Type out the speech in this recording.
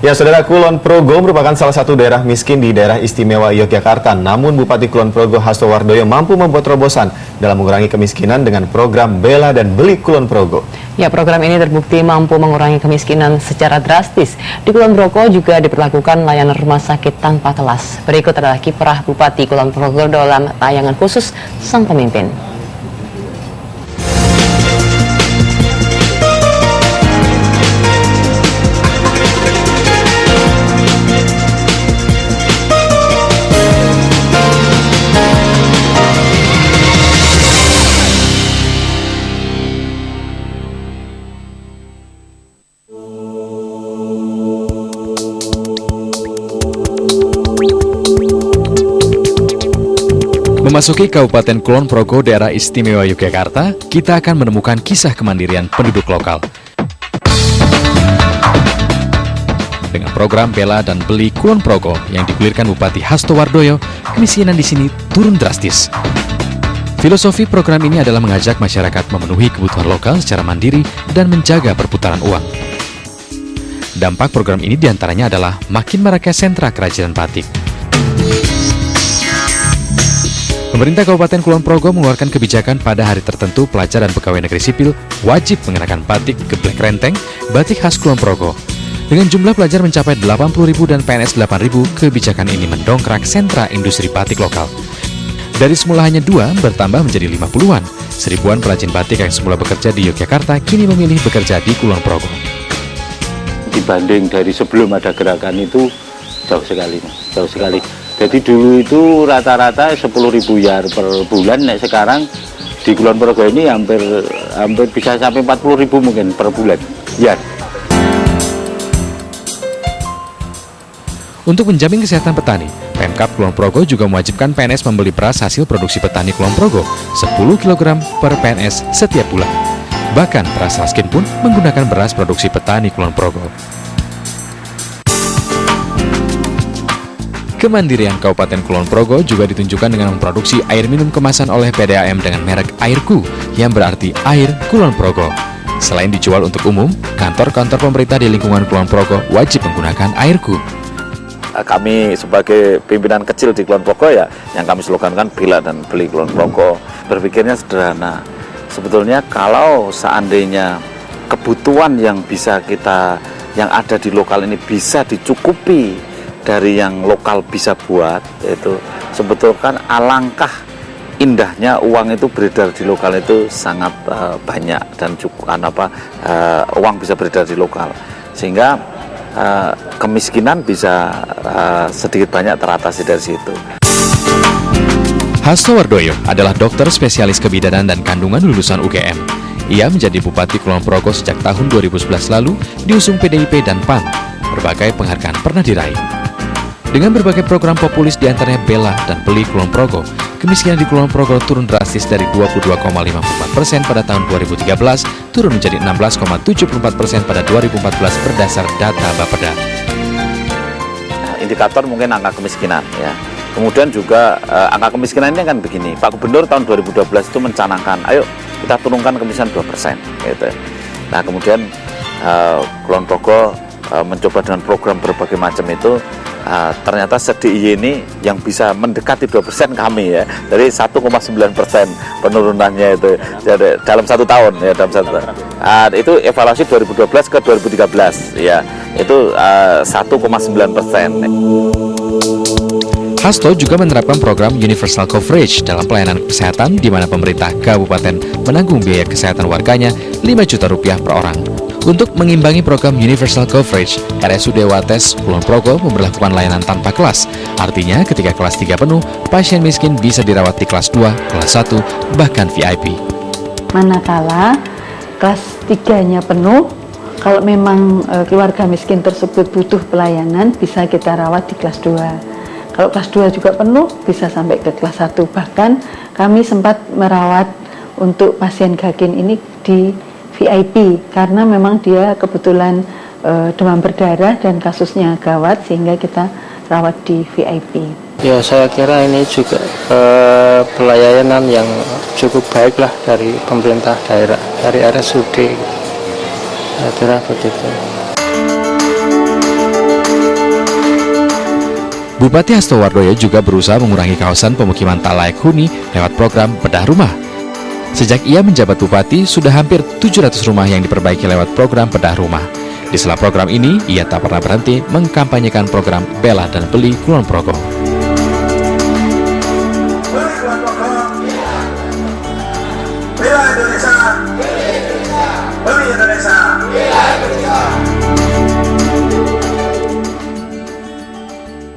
Ya, Saudara, Kulon Progo merupakan salah satu daerah miskin di daerah istimewa Yogyakarta. Namun Bupati Kulon Progo Hasto Wardoyo mampu membuat terobosan dalam mengurangi kemiskinan dengan program Bela dan Beli Kulon Progo. Ya, program ini terbukti mampu mengurangi kemiskinan secara drastis. Di Kulon Progo juga diberlakukan layanan rumah sakit tanpa kelas. Berikut adalah kiprah Bupati Kulon Progo dalam tayangan khusus Sang Pemimpin. Memasuki Kabupaten Kulon Progo, daerah istimewa Yogyakarta, kita akan menemukan kisah kemandirian penduduk lokal. Dengan program Bela dan Beli Kulon Progo yang digulirkan Bupati Hasto Wardoyo, kemiskinan di sini turun drastis. Filosofi program ini adalah mengajak masyarakat memenuhi kebutuhan lokal secara mandiri dan menjaga perputaran uang. Dampak program ini diantaranya adalah makin maraknya sentra kerajinan batik. Pemerintah Kabupaten Kulon Progo mengeluarkan kebijakan pada hari tertentu pelajar dan pegawai negeri sipil wajib mengenakan batik geblek renteng, batik khas Kulon Progo. Dengan jumlah pelajar mencapai 80.000 dan PNS 8.000, kebijakan ini mendongkrak sentra industri batik lokal. Dari semula hanya 2 bertambah menjadi 50-an. Seribuan perajin batik yang semula bekerja di Yogyakarta kini memilih bekerja di Kulon Progo. Dibanding dari sebelum ada gerakan itu jauh sekali. Jadi dulu itu rata-rata 10.000 yar per bulan, nah sekarang di Kulon Progo ini hampir bisa sampai 40.000 mungkin per bulan yar. Untuk menjamin kesehatan petani, Pemkab Kulon Progo juga mewajibkan PNS membeli beras hasil produksi petani Kulon Progo 10 kg per PNS setiap bulan. Bahkan beras Raskin pun menggunakan beras produksi petani Kulon Progo. Kemandirian Kabupaten Kulon Progo juga ditunjukkan dengan memproduksi air minum kemasan oleh PDAM dengan merek Airku, yang berarti Air Kulon Progo. Selain dijual untuk umum, kantor-kantor pemerintah di lingkungan Kulon Progo wajib menggunakan Airku. Kami sebagai pimpinan kecil di Kulon Progo ya, yang kami slogankan Bela dan Beli Kulon Progo. Berpikirnya sederhana. Sebetulnya kalau seandainya kebutuhan yang ada di lokal ini bisa dicukupi dari yang lokal bisa buat, itu sebetulnya kan alangkah indahnya uang itu beredar di lokal itu sangat banyak dan uang bisa beredar di lokal sehingga kemiskinan bisa sedikit banyak teratasi dari situ. Hasto Wardoyo adalah dokter spesialis kebidanan dan kandungan lulusan UGM. Ia menjadi Bupati Kulon Progo sejak tahun 2011 lalu, diusung PDIP dan PAN. Berbagai penghargaan pernah diraih. Dengan berbagai program populis diantaranya Bela dan Beli Kulon Progo, kemiskinan di Kulon Progo turun drastis dari 22,54% pada tahun 2013 turun menjadi 16,74% pada 2014 berdasar data Bapeda. Indikator mungkin angka kemiskinan ya. Kemudian juga angka kemiskinan ini kan begini, Pak Gubernur tahun 2012 itu mencanangkan, ayo kita turunkan kemiskinan 2%. Gitu. Nah kemudian Kulon Progo mencoba dengan program berbagai macam itu. Ternyata SDIY ini yang bisa mendekati 2% kami ya, dari 1,9% penurunannya itu dalam 1 tahun ya, itu evaluasi 2012 ke 2013 ya, itu 1,9%. Hasto juga menerapkan program Universal Coverage dalam pelayanan kesehatan di mana pemerintah kabupaten menanggung biaya kesehatan warganya Rp5 juta per orang. Untuk mengimbangi program Universal Coverage, RSUD Wates Kulon Progo memberlakukan layanan tanpa kelas. Artinya ketika kelas 3 penuh, pasien miskin bisa dirawat di kelas 2, kelas 1, bahkan VIP. Manakala kelas 3-nya penuh, kalau memang keluarga miskin tersebut butuh pelayanan, bisa kita rawat di kelas 2. Kalau kelas 2 juga penuh, bisa sampai ke kelas 1. Bahkan kami sempat merawat untuk pasien gakin ini di VIP karena memang dia kebetulan demam berdarah dan kasusnya gawat sehingga kita rawat di VIP. Ya saya kira ini juga pelayanan yang cukup baik lah dari pemerintah daerah, dari RSUD. Saya kira begitu. Bupati Hastowardoyo juga berusaha mengurangi kawasan pemukiman tak layak huni lewat program bedah rumah. Sejak ia menjabat bupati, sudah hampir 700 rumah yang diperbaiki lewat program bedah rumah. Di sela program ini, ia tak pernah berhenti mengkampanyekan program Bela dan Beli Kulon Progo. Bela Indonesia.